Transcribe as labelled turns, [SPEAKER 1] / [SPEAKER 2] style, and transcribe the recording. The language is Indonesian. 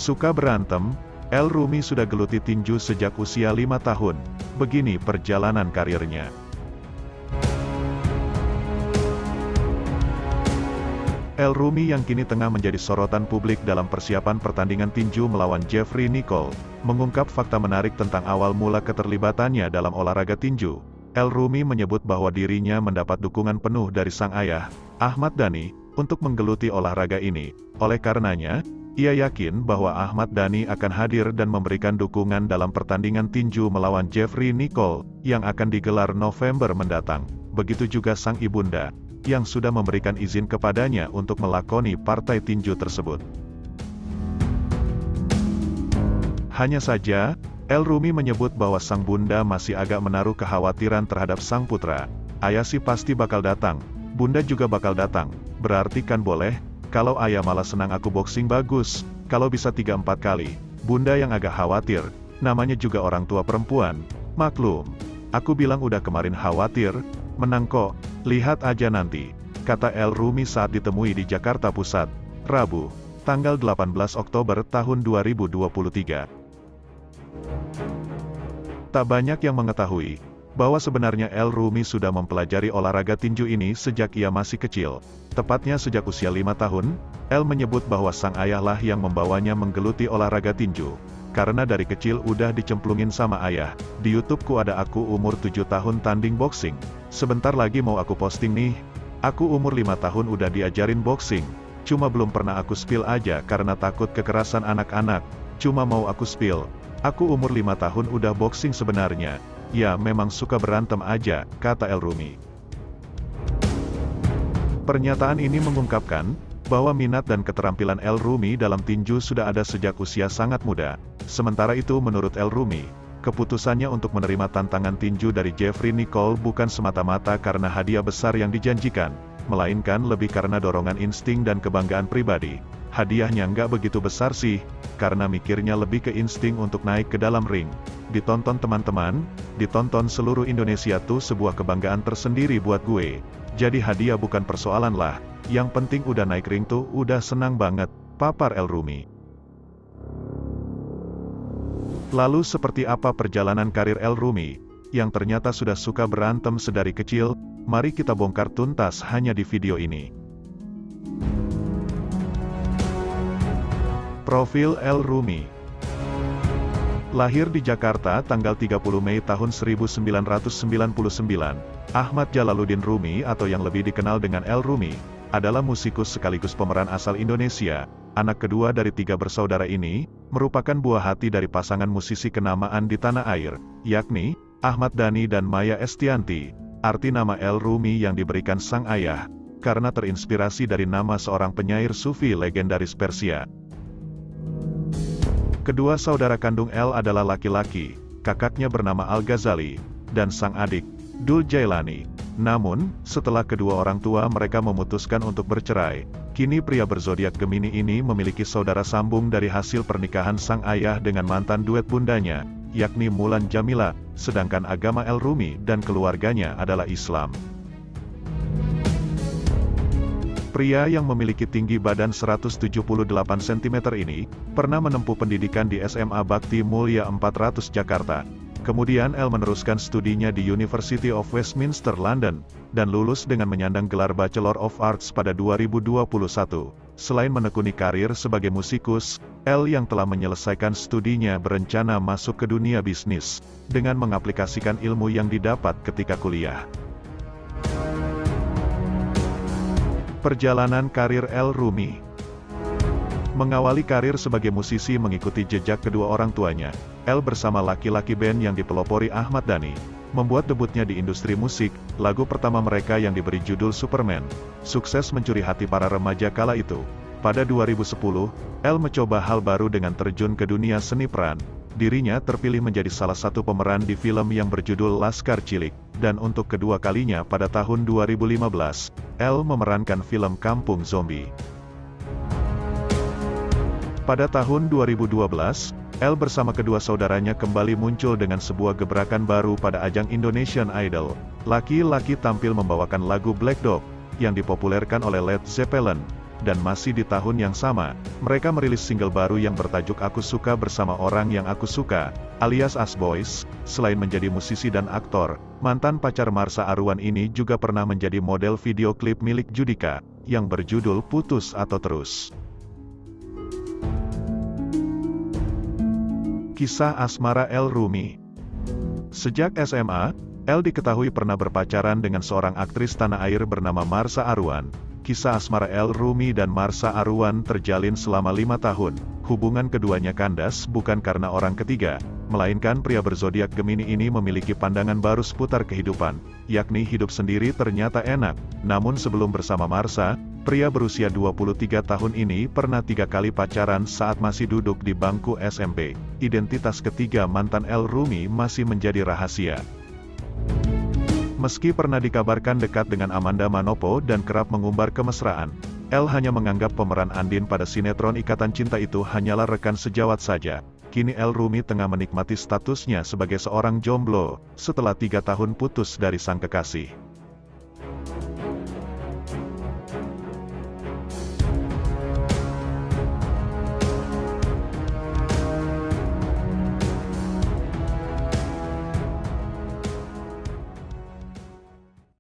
[SPEAKER 1] Suka berantem, El Rumi sudah geluti tinju sejak usia 5 tahun. Begini perjalanan karirnya. El Rumi yang kini tengah menjadi sorotan publik dalam persiapan pertandingan tinju melawan Jeffrey Nicole, mengungkap fakta menarik tentang awal mula keterlibatannya dalam olahraga tinju. El Rumi menyebut bahwa dirinya mendapat dukungan penuh dari sang ayah, Ahmad Dhani, untuk menggeluti olahraga ini. Oleh karenanya, ia yakin bahwa Ahmad Dhani akan hadir dan memberikan dukungan dalam pertandingan tinju melawan Jeffrey Nicole, yang akan digelar November mendatang. Begitu juga sang ibunda, yang sudah memberikan izin kepadanya untuk melakoni partai tinju tersebut. Hanya saja, El Rumi menyebut bahwa sang bunda masih agak menaruh kekhawatiran terhadap sang putra. Ayah sih pasti bakal datang, bunda juga bakal datang, berarti kan boleh, kalau ayah malah senang aku boxing bagus, kalau bisa 3-4 kali. Bunda yang agak khawatir, namanya juga orang tua perempuan, maklum. Aku bilang udah kemarin khawatir, menang kok, lihat aja nanti, kata El Rumi saat ditemui di Jakarta Pusat, Rabu, tanggal 18 Oktober tahun 2023. Tak banyak yang mengetahui bahwa sebenarnya El Rumi sudah mempelajari olahraga tinju ini sejak ia masih kecil. Tepatnya sejak usia 5 tahun, El menyebut bahwa sang ayahlah yang membawanya menggeluti olahraga tinju. Karena dari kecil udah dicemplungin sama ayah. Di YouTubeku ada aku umur 7 tahun tanding boxing. Sebentar lagi mau aku posting nih. Aku umur 5 tahun udah diajarin boxing. Cuma belum pernah aku spill aja karena takut kekerasan anak-anak. Cuma mau aku spill. Aku umur 5 tahun udah boxing sebenarnya. Ya memang suka berantem aja, kata El Rumi. Pernyataan ini mengungkapkan bahwa minat dan keterampilan El Rumi dalam tinju sudah ada sejak usia sangat muda. Sementara itu menurut El Rumi, keputusannya untuk menerima tantangan tinju dari Jeffrey Nicole bukan semata-mata karena hadiah besar yang dijanjikan, melainkan lebih karena dorongan insting dan kebanggaan pribadi. Hadiahnya nggak begitu besar sih, karena mikirnya lebih ke insting untuk naik ke dalam ring. Ditonton teman-teman, ditonton seluruh Indonesia tuh sebuah kebanggaan tersendiri buat gue. Jadi hadiah bukan persoalan lah, yang penting udah naik ring tuh udah senang banget, papar El Rumi. Lalu seperti apa perjalanan karir El Rumi, yang ternyata sudah suka berantem sedari kecil? Mari kita bongkar tuntas hanya di video ini. Profil El Rumi. Lahir di Jakarta tanggal 30 Mei tahun 1999, Ahmad Jalaluddin Rumi atau yang lebih dikenal dengan El Rumi, adalah musikus sekaligus pemeran asal Indonesia. Anak kedua dari 3 bersaudara ini, merupakan buah hati dari pasangan musisi kenamaan di tanah air, yakni Ahmad Dhani dan Maya Estianty. Arti nama El Rumi yang diberikan sang ayah, karena terinspirasi dari nama seorang penyair sufi legendaris Persia. Kedua saudara kandung El adalah laki-laki, kakaknya bernama Al-Ghazali, dan sang adik, Dul Jailani. Namun, setelah kedua orang tua mereka memutuskan untuk bercerai, kini pria berzodiak Gemini ini memiliki saudara sambung dari hasil pernikahan sang ayah dengan mantan duet bundanya, yakni Mulan Jamila, sedangkan agama El Rumi dan keluarganya adalah Islam. Pria yang memiliki tinggi badan 178 cm ini, pernah menempuh pendidikan di SMA Bakti Mulia 400 Jakarta. Kemudian El meneruskan studinya di University of Westminster London, dan lulus dengan menyandang gelar Bachelor of Arts pada 2021. Selain menekuni karir sebagai musikus, El yang telah menyelesaikan studinya berencana masuk ke dunia bisnis, dengan mengaplikasikan ilmu yang didapat ketika kuliah. Perjalanan karir El Rumi. Mengawali karir sebagai musisi mengikuti jejak kedua orang tuanya, El bersama laki-laki band yang dipelopori Ahmad Dhani, membuat debutnya di industri musik. Lagu pertama mereka yang diberi judul Superman, sukses mencuri hati para remaja kala itu. Pada 2010, El mencoba hal baru dengan terjun ke dunia seni peran. Dirinya terpilih menjadi salah satu pemeran di film yang berjudul Laskar Cilik, dan untuk kedua kalinya pada tahun 2015, El memerankan film Kampung Zombie. Pada tahun 2012, El bersama kedua saudaranya kembali muncul dengan sebuah gebrakan baru pada ajang Indonesian Idol. Laki-laki tampil membawakan lagu Black Dog, yang dipopulerkan oleh Led Zeppelin. dan masih di tahun yang sama, mereka merilis single baru yang bertajuk Aku Suka Bersama Orang Yang Aku Suka, alias Us Boys. Selain menjadi musisi dan aktor, mantan pacar Marsha Aruan ini juga pernah menjadi model video klip milik Judika, yang berjudul Putus atau Terus. Kisah asmara El Rumi. Sejak SMA, El diketahui pernah berpacaran dengan seorang aktris tanah air bernama Marsha Aruan. Kisah asmara El Rumi dan Marsha Aruan terjalin selama 5 tahun. Hubungan keduanya kandas bukan karena orang ketiga, melainkan pria berzodiak Gemini ini memiliki pandangan baru seputar kehidupan, yakni hidup sendiri ternyata enak. Namun sebelum bersama Marsha, pria berusia 23 tahun ini pernah 3 kali pacaran saat masih duduk di bangku SMP. Identitas ketiga mantan El Rumi masih menjadi rahasia. Meski pernah dikabarkan dekat dengan Amanda Manopo dan kerap mengumbar kemesraan, El hanya menganggap pemeran Andin pada sinetron Ikatan Cinta itu hanyalah rekan sejawat saja. Kini El Rumi tengah menikmati statusnya sebagai seorang jomblo, setelah 3 tahun putus dari sang kekasih.